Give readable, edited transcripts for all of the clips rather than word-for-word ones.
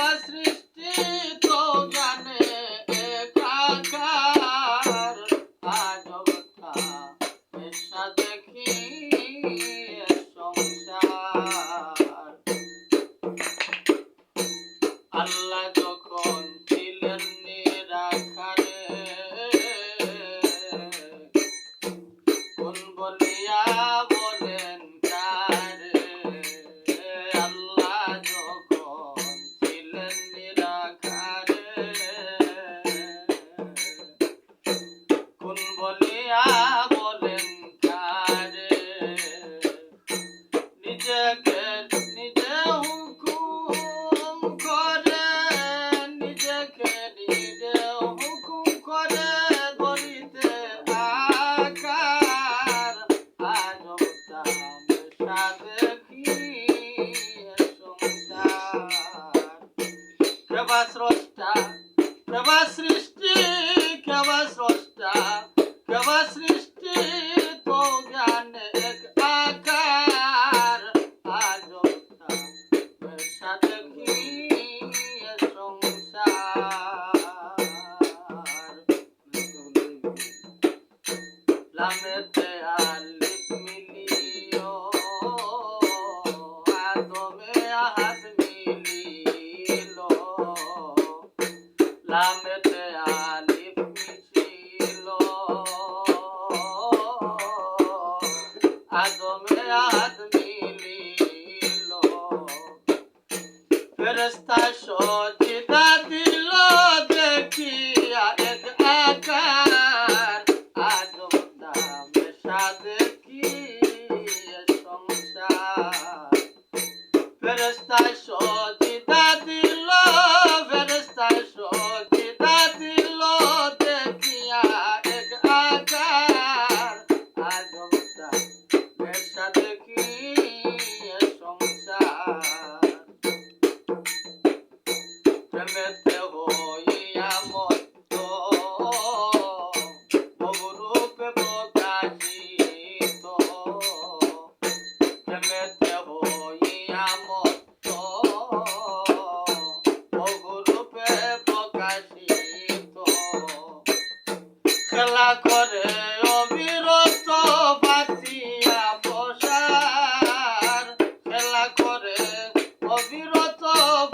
কেবা সৃষ্টি তো জানে একাকার আজবতা পেশা দেখি সংসার আল্লাহ যখন ছিলেন নিরাকারে কোন বলিয়া বলেন কারে আল্লাহ যখন ছিলেন নিরাকারে কোন বলিয়া বলেন কারে নিজেকে নিজে হুকুম করে নিজেকে নিজে হুকুম করে গড়িতে আকার আজবতা পেশা দেখি সংসার কেবা স্রষ্টা কেবা সৃষ্টি কেবা স্রষ্টা কেবা সৃষ্টি তো জ্ঞানে এক আকার আজবতা পেশা দেখি সংসার লামেতে আলিফ মিলিও আদমে আহাদ মিলিল লামেতে আলিফ মিছিল আদমে আহাদ মিলিল ফেরেশতা সজদা দিল দেখিয়া এক আকার আজবতা পেশা দেখি সংসার ফেরেশতা সজদা দিল ফেরেশতা সজদা দিল দেখিয়া এক আকার আজবতা পেশা দেখি সংসার প্রেমেতে হইয়া মত্ত বহুরূপে প্রকাশিত প্রেমেতে হইয়া মত্ত বহুরূপে প্রকাশিত খেলা করে অবিরত বাঁচিয়া বসার খেলা করে অবিরত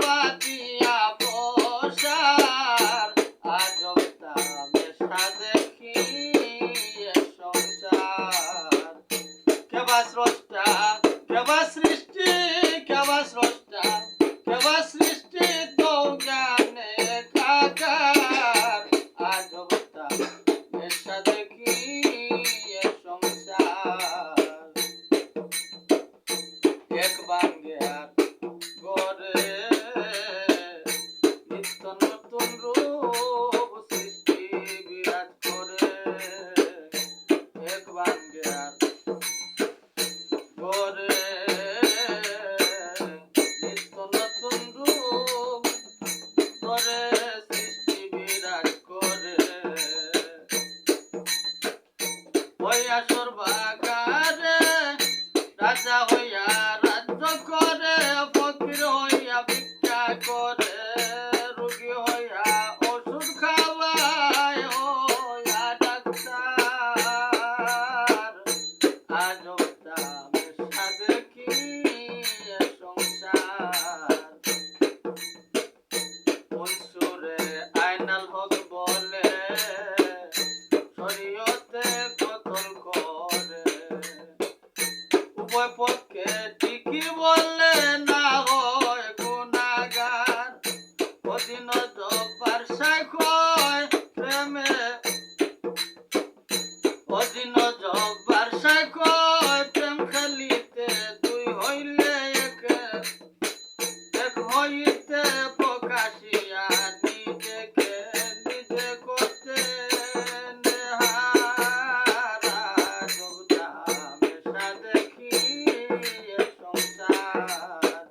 বাঁচিয়া বসার আজবতা পেশা দেখি সংসার কেবা স্রষ্টা কেবা সৃষ্টি কেবা স্রষ্টা কেবা সৃষ্টি তো জ্ঞানে একাকার আজবতা পেশা দেখি সংসার এক বাঙ্গিয়ার গড়ে নিত্য নতুন রূপ সৃষ্টি বিরাজ করে এক বাঙ্গিয়ার গড়ে নিত্য নতুন রূপ করে সৃষ্টি বিরাজ করে হইয়া সর্বাকারে রাজা হইয়া রাজ্য করে ফকির হইয়া ভিক্ষা করে রোগী হইয়া ওষুধ খাওয়ায় হইয়া ডাক্তার আজবতা পেশা দেখি সংসার মনসুরে আইনাল হক বলে শরীয়তে কতল করে উভয় পক্ষে ঠিকই বলে না হয় গুনাহগার অধীন জব্বার শাইখ হয় প্রেমে অধীন জব্বার শাইখ হয় প্রেম খেলিতে দুই হইলে এক হইতে প্রকাশিয়া নিজেকে নিজে করতে নেহার আজবতা পেশা দেখি সংসার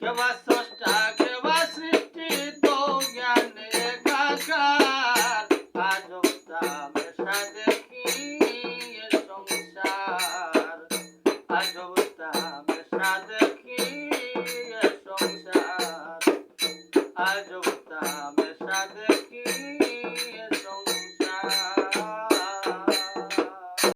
কেবা স্রষ্টা কেবা সৃষ্টি তো জ্ঞানে একাকার আজবতা পেশা দেখি সংসার আজবতা পেশা দেখি সংসার। আজব তামেশা